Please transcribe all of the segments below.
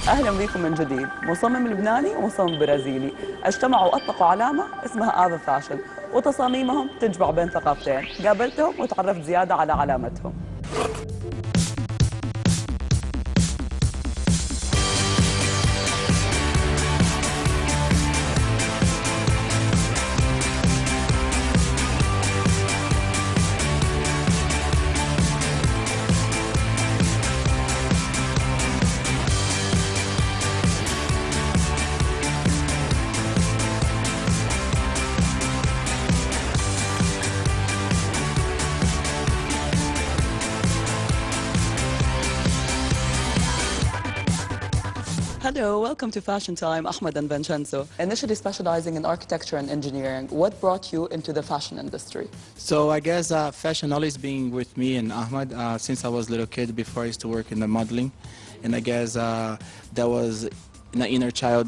أهلا بكم من جديد. مصمم لبناني ومصمم برازيلي اجتمعوا وأطلقوا علامة اسمها آفا فاشن، وتصاميمهم تجمع بين ثقافتين. قابلتهم وتعرفت زيادة على علامتهم. Hello, welcome to Fashion Time, Ahmed and Vincenzo. Initially specializing in architecture and engineering, what brought you into the fashion industry? So I guess fashion always been with me and Ahmed since I was a little kid. Before I used to work in the modeling, and I guess that was an inner child,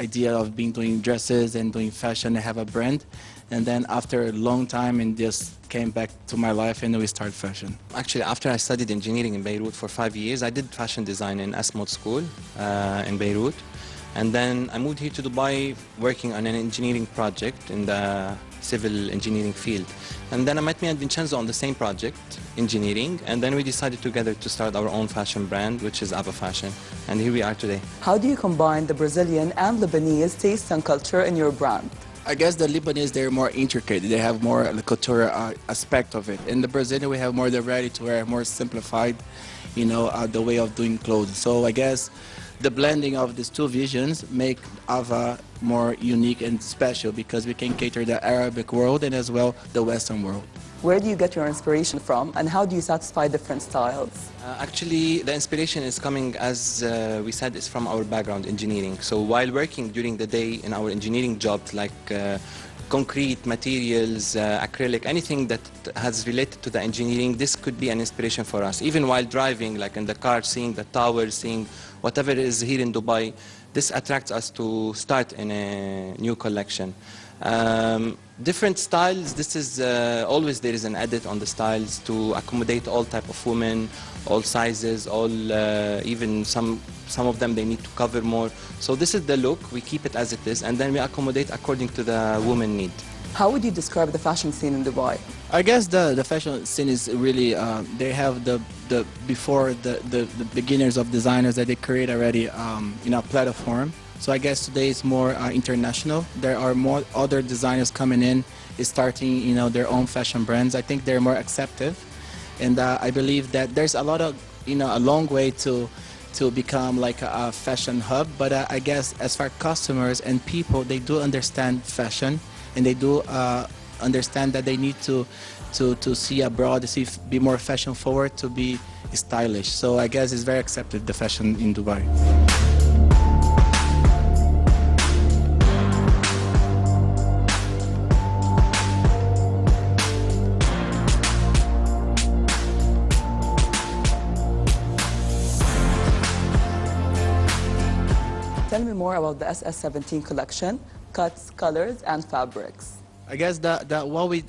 idea of doing dresses and doing fashion and have a brand. And then after a long time, and just came back to my life, and we started fashion. Actually, after I studied engineering in Beirut for 5 years, I did fashion design in Asmod School in Beirut. And then I moved here to Dubai working on an engineering project in the civil engineering field. And then I met me and Vincenzo on the same project, engineering, and then we decided together to start our own fashion brand, which is Ava Fashion. And here we are today. How do you combine the Brazilian and Lebanese taste and culture in your brand? I guess the Lebanese, they're more intricate. They have more the couture aspect of it. In the Brazilian, we have more the ready-to-wear, more simplified, the way of doing clothes. So I guess the blending of these two visions make Ava more unique and special because we can cater the Arabic world and as well the Western world. Where do you get your inspiration from, and how do you satisfy different styles? Actually, the inspiration is coming, as we said, is from our background, engineering. So while working during the day in our engineering jobs, like concrete materials, acrylic, anything that has related to the engineering, this could be an inspiration for us. Even while driving, like in the car, seeing the towers, seeing whatever is here in Dubai, this attracts us to start in a new collection. Different styles, this is always there is an edit on the styles to accommodate all type of women, all sizes, all even some of them they need to cover more. So this is the look, we keep it as it is, and then we accommodate according to the woman need. How would you describe the fashion scene in Dubai? I guess the fashion scene is really, they have the before the beginners of designers that they create already a platform. So I guess today it's more international. There are more other designers coming in, starting their own fashion brands. I think they're more accepted, and I believe that there's a lot of a long way to become like a fashion hub. But I guess as far as customers and people, they do understand fashion, and they do understand that they need to see abroad, be more fashion forward, to be stylish. So I guess it's very accepted, the fashion in Dubai. Tell me more about the SS17 collection, cuts, colors, and fabrics. I guess that what we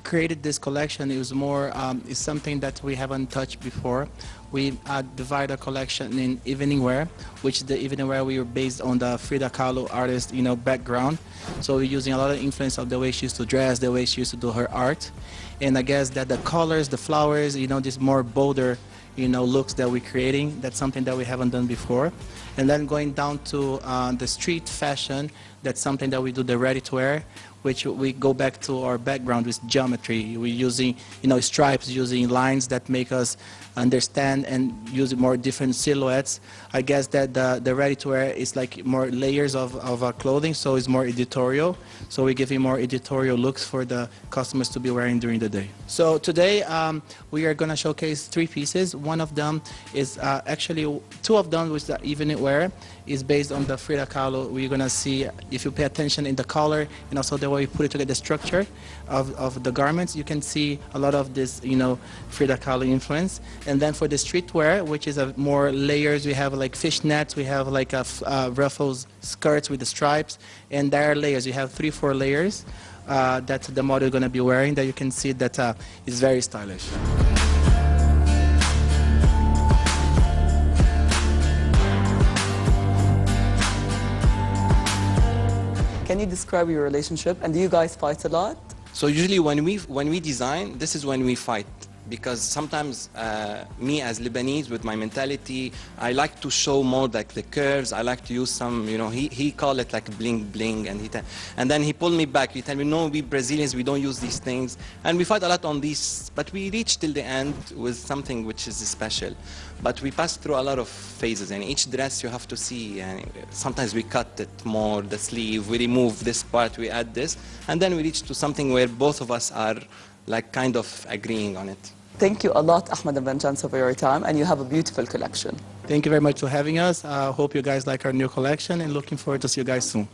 created this collection is more is something that we haven't touched before. We divide a collection in evening wear, which the evening wear we were based on the Frida Kahlo artist background. So we're using a lot of influence of the way she used to dress, the way she used to do her art, and I guess that the colors, the flowers, this more bolder looks that we're creating, that's something that we haven't done before. And then going down to the street fashion, that's something that we do the ready-to-wear, which we go back to our background with geometry. We're using stripes, using lines that make us understand and use more different silhouettes. I guess that the ready-to-wear is like more layers of clothing, so it's more editorial. So we're giving more editorial looks for the customers to be wearing during the day. So today we are going to showcase 3 pieces. One of them is actually 2 of them, which the evening wear is based on the Frida Kahlo. We're going to see, if you pay attention in the color and also the way we put it together, the structure of the garments, you can see a lot of this Frida Kahlo influence. And then for the streetwear, which is more layers, we have like fishnets, we have like ruffles skirts with the stripes, and there are layers. You have 3-4 layers that the model is going to be wearing, that you can see that is very stylish. can you describe your relationship and do you guys fight a lot? So usually when we design, this is when we fight, because sometimes me as Lebanese with my mentality, I like to show more like the curves. I like to use some, you know, he call it like bling bling, and then he pulled me back. He tell me, no, we Brazilians, we don't use these things, and we fight a lot on these, but we reach till the end with something which is special. But we pass through a lot of phases, and each dress you have to see, and sometimes we cut it more, the sleeve, we remove this part, we add this, and then we reach to something where both of us are like kind of agreeing on it. Thank you a lot, Ahmed and Vincenzo, for your time, and you have a beautiful collection. Thank you very much for having us. I hope you guys like our new collection and looking forward to see you guys soon.